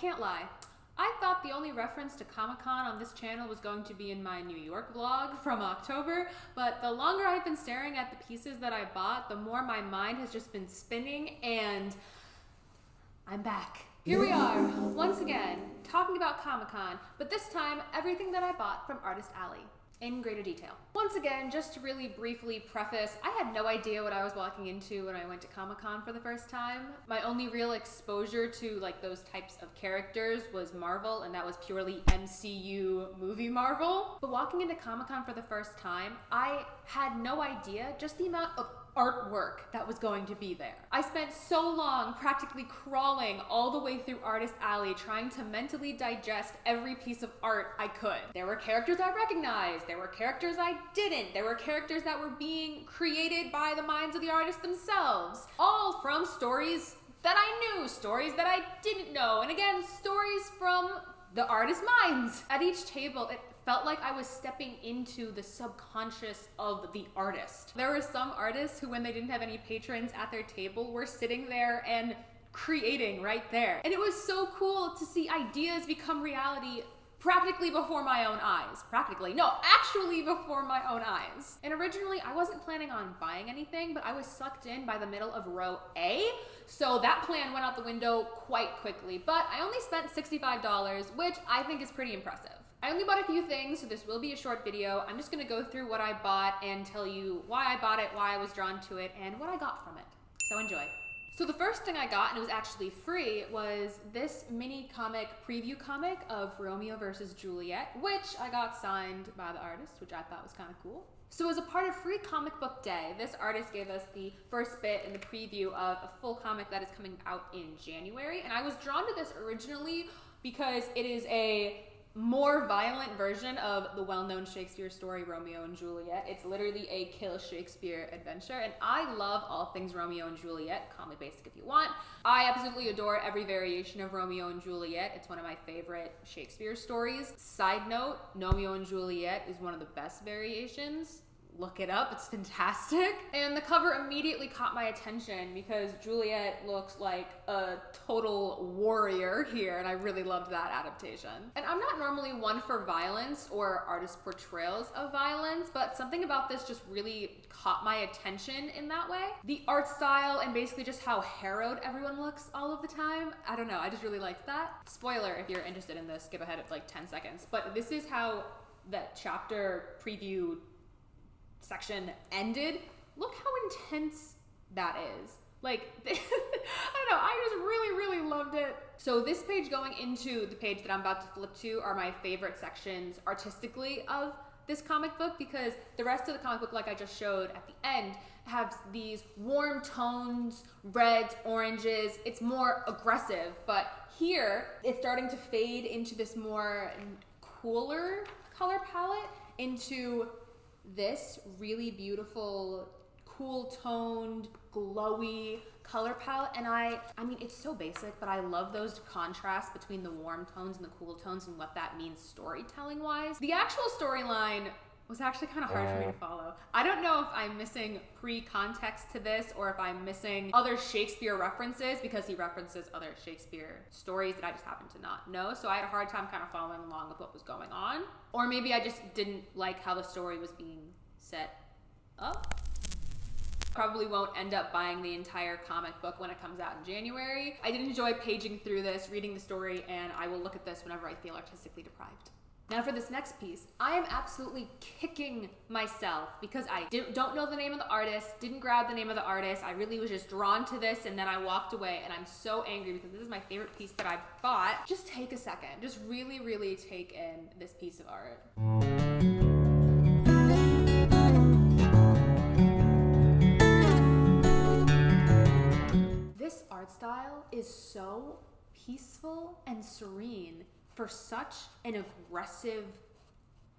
can't lie. I thought the only reference to Comic Con on this channel was going to be in my New York vlog from October, but the longer I've been staring at the pieces that I bought, the more my mind has just been spinning, and I'm back. Here we are, once again, talking about Comic Con, but this time, everything that I bought from Artist Alley, in greater detail. Once again, just to really briefly preface, I had no idea what I was walking into when I went to Comic Con for the first time. My only real exposure to like those types of characters was Marvel, and that was purely MCU movie Marvel. But walking into Comic Con for the first time, I had no idea just the amount of artwork that was going to be there. I spent so long practically crawling all the way through Artist Alley trying to mentally digest every piece of art I could. There were characters I recognized, there were characters I didn't, there were characters that were being created by the minds of the artists themselves, all from stories that I knew, stories that I didn't know, and again, stories from the artist's minds. At each table, it felt like I was stepping into the subconscious of the artist. There were some artists who, when they didn't have any patrons at their table, were sitting there and creating right there. And it was so cool to see ideas become reality practically before my own eyes. Actually before my own eyes. And originally, I wasn't planning on buying anything, but I was sucked in by the middle of row A, so that plan went out the window quite quickly. But I only spent $65, which I think is pretty impressive. I only bought a few things, so this will be a short video. I'm just gonna go through what I bought and tell you why I bought it, why I was drawn to it, and what I got from it. So enjoy. So the first thing I got, and it was actually free, was this mini comic preview comic of Romeo versus Juliet, which I got signed by the artist, which I thought was kind of cool. So as a part of Free Comic Book Day, this artist gave us the first bit in the preview of a full comic that is coming out in January, and I was drawn to this originally because it is a more violent version of the well-known Shakespeare story Romeo and Juliet. It's literally a kill Shakespeare adventure, and I love all things Romeo and Juliet. Call me basic if you want. I absolutely adore every variation of Romeo and Juliet. It's one of my favorite Shakespeare stories. Side note, Romeo and Juliet is one of the best variations. Look it up, it's fantastic. And the cover immediately caught my attention because Juliet looks like a total warrior here, and I really loved that adaptation. And I'm not normally one for violence or artist portrayals of violence, but something about this just really caught my attention in that way. The art style and basically just how harrowed everyone looks all of the time. I don't know, I just really liked that. Spoiler, if you're interested in this, skip ahead of like 10 seconds. But this is how that chapter preview section ended. Look how intense that is. Like, I don't know, I just really loved it. So this page going into the page that I'm about to flip to are my favorite sections artistically of this comic book, because the rest of the comic book, like I just showed at the end, has these warm tones, reds, oranges. It's more aggressive, but here it's starting to fade into this more cooler color palette, into this really beautiful, cool toned, glowy color palette. And I mean, it's so basic, but I love those contrasts between the warm tones and the cool tones and what that means storytelling wise. The actual storyline was actually kind of hard for me to follow. I don't know if I'm missing pre-context to this or if I'm missing other Shakespeare references, because he references other Shakespeare stories that I just happen to not know. So I had a hard time kind of following along with what was going on. Or maybe I just didn't like how the story was being set up. Probably won't end up buying the entire comic book when it comes out in January. I did enjoy paging through this, reading the story, and I will look at this whenever I feel artistically deprived. Now for this next piece, I am absolutely kicking myself because I don't know the name of the artist, didn't grab the name of the artist. I really was just drawn to this, and then I walked away, and I'm so angry because this is my favorite piece that I bought. Just take a second. Just really take in this piece of art. This art style is so peaceful and serene for such an aggressive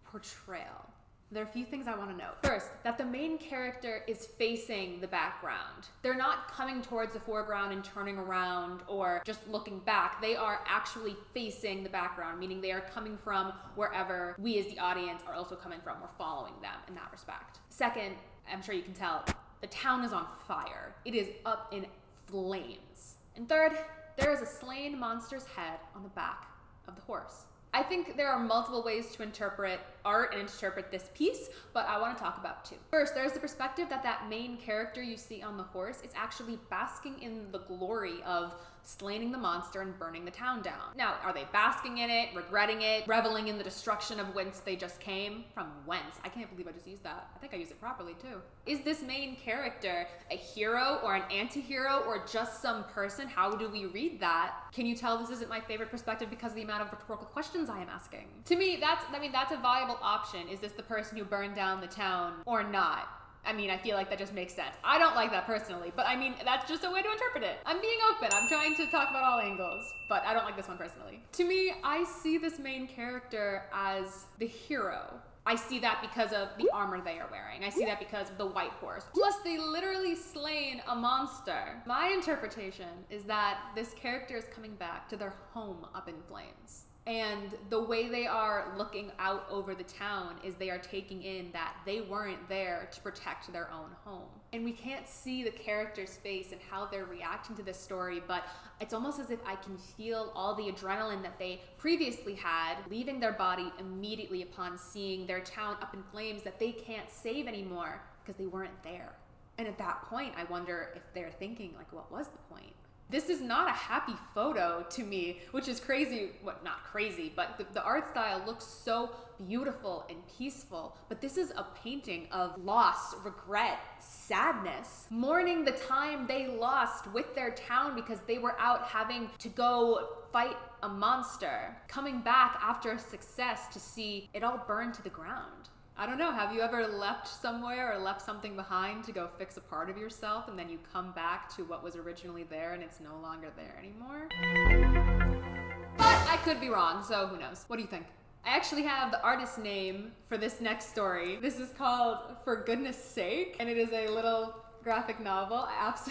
portrayal. There are a few things I want to note. First, that the main character is facing the background. They're not coming towards the foreground and turning around or just looking back. They are actually facing the background, meaning they are coming from wherever we as the audience are also coming from. We're following them in that respect. Second, I'm sure you can tell, the town is on fire. It is up in flames. And third, there is a slain monster's head on the back of the horse. I think there are multiple ways to interpret art and interpret this piece, but I want to talk about two. First, there's the perspective that that main character you see on the horse is actually basking in the glory of slaying the monster and burning the town down. Now, are they basking in it, regretting it, reveling in the destruction of whence they just came? From whence? I can't believe I just used that. I think I used it properly too. Is this main character a hero or an anti-hero or just some person? How do we read that? Can you tell this isn't my favorite perspective because of the amount of rhetorical questions I am asking? To me, that's a viable option. Is this the person who burned down the town or not? I mean, I feel like that just makes sense. I don't like that personally, but I mean, that's just a way to interpret it. I'm being open. I'm trying to talk about all angles, but I don't like this one personally. To me, I see this main character as the hero. I see that because of the armor they are wearing. I see that because of the white horse. Plus, they literally slain a monster. My interpretation is that this character is coming back to their home up in flames. And the way they are looking out over the town is they are taking in that they weren't there to protect their own home. And we can't see the character's face and how they're reacting to this story, but it's almost as if I can feel all the adrenaline that they previously had leaving their body immediately upon seeing their town up in flames that they can't save anymore because they weren't there. And at that point, I wonder if they're thinking, like, what was the point? This is not a happy photo to me, which is crazy. Well, not crazy, but the art style looks so beautiful and peaceful. But this is a painting of loss, regret, sadness, mourning the time they lost with their town because they were out having to go fight a monster, coming back after a success to see it all burn to the ground. I don't know, have you ever left somewhere or left something behind to go fix a part of yourself and then you come back to what was originally there and it's no longer there anymore? But I could be wrong, so who knows? What do you think? I actually have the artist's name for this next story. This is called For Goodness Sake, and it is a little graphic novel.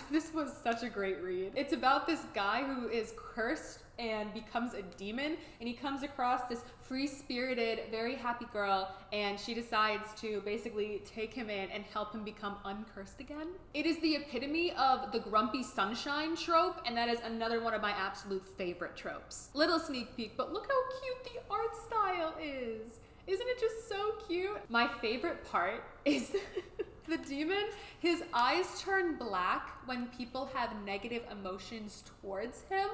This was such a great read. It's about this guy who is cursed and becomes a demon, and he comes across this free-spirited, very happy girl, and she decides to basically take him in and help him become uncursed again. It is the epitome of the grumpy sunshine trope, and that is another one of my absolute favorite tropes. Little sneak peek, but look how cute the art style is. Isn't it just so cute? My favorite part is the demon, his eyes turn black when people have negative emotions towards him.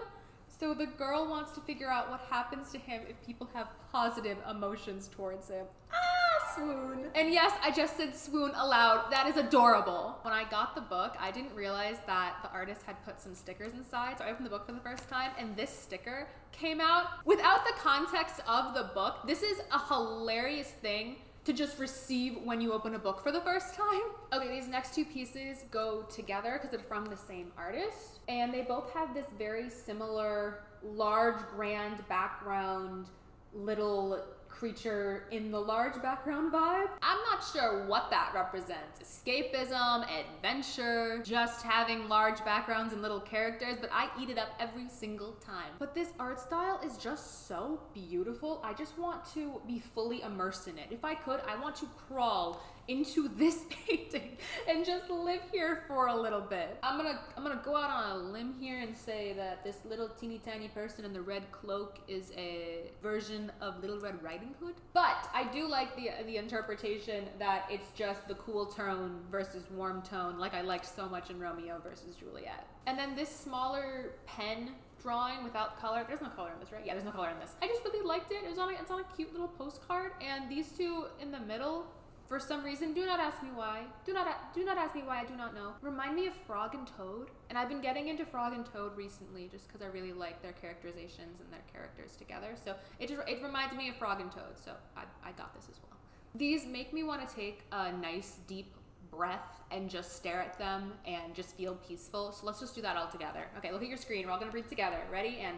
So the girl wants to figure out what happens to him if people have positive emotions towards him. Ah, swoon. And yes, I just said swoon aloud. That is adorable. When I got the book, I didn't realize that the artist had put some stickers inside. So I opened the book for the first time and this sticker came out. Without the context of the book, this is a hilarious thing to just receive when you open a book for the first time. Okay, these next two pieces go together because they're from the same artist, and they both have this very similar large grand background, little creature in the large background vibe. I'm not sure what that represents. Escapism, adventure, just having large backgrounds and little characters, but I eat it up every single time. But this art style is just so beautiful. I just want to be fully immersed in it. If I could, I want to crawl into this painting and just live here for a little bit. I'm gonna go out on a limb here and say that this little teeny tiny person in the red cloak is a version of Little Red Riding Hood. But I do like the interpretation that it's just the cool tone versus warm tone, like I liked so much in Romeo versus Juliet. And then this smaller pen drawing without color. There's no color in this, right? Yeah, there's no color in this. I just really liked it. It's on a cute little postcard, and these two in the middle, for some reason, do not ask me why. Do not ask me why, I do not know. Remind me of Frog and Toad. And I've been getting into Frog and Toad recently just because I really like their characterizations and their characters together. So it reminds me of Frog and Toad, so I got this as well. These make me want to take a nice deep breath and just stare at them and just feel peaceful. So let's just do that all together. Okay, look at your screen. We're all gonna breathe together. Ready? And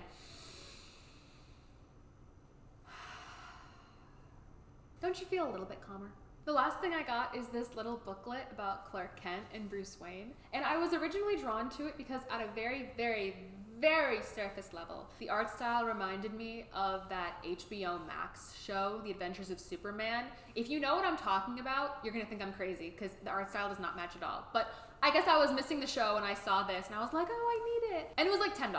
don't you feel a little bit calmer? The last thing I got is this little booklet about Clark Kent and Bruce Wayne. And I was originally drawn to it because at a very, very, very surface level, the art style reminded me of that HBO Max show, The Adventures of Superman. If you know what I'm talking about, you're gonna think I'm crazy because the art style does not match at all. But I guess I was missing the show and I saw this and I was like, oh, I need it. And it was like $10,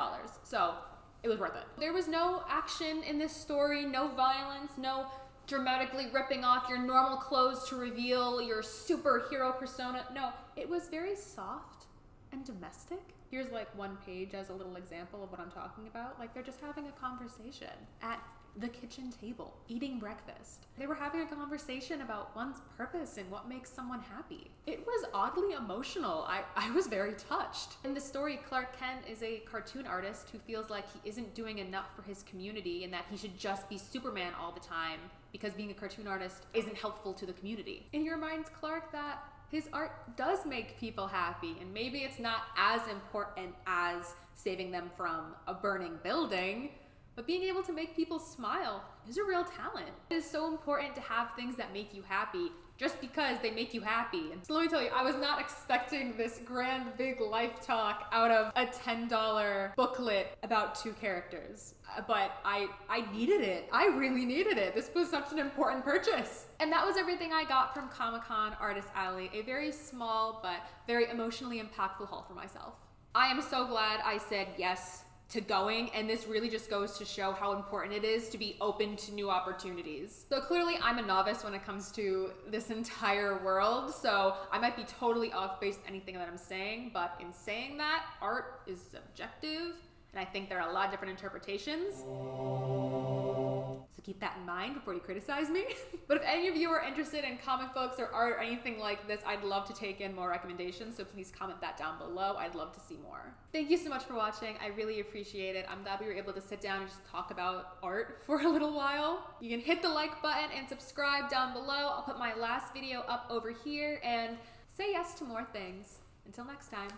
so it was worth it. There was no action in this story, no violence, no dramatically ripping off your normal clothes to reveal your superhero persona. No, it was very soft and domestic. Here's like one page as a little example of what I'm talking about. Like they're just having a conversation at the kitchen table, eating breakfast. They were having a conversation about one's purpose and what makes someone happy. It was oddly emotional. I was very touched. In the story, Clark Kent is a cartoon artist who feels like he isn't doing enough for his community and that he should just be Superman all the time because being a cartoon artist isn't helpful to the community. And he reminds Clark that his art does make people happy, and maybe it's not as important as saving them from a burning building, but being able to make people smile is a real talent. It is so important to have things that make you happy just because they make you happy. And so let me tell you, I was not expecting this grand big life talk out of a $10 booklet about 2 characters. But I needed it. I really needed it. This was such an important purchase. And that was everything I got from Comic Con Artist Alley, a very small but very emotionally impactful haul for myself. I am so glad I said yes to going, and this really just goes to show how important it is to be open to new opportunities. So clearly I'm a novice when it comes to this entire world, so I might be totally off base with anything that I'm saying, but in saying that, art is subjective, and I think there are a lot of different interpretations. So keep that in mind before you criticize me. But if any of you are interested in comic books or art or anything like this, I'd love to take in more recommendations, so please comment that down below. I'd love to see more. Thank you so much for watching. I really appreciate it. I'm glad we were able to sit down and just talk about art for a little while. You can hit the like button and subscribe down below. I'll put my last video up over here, and say yes to more things. Until next time.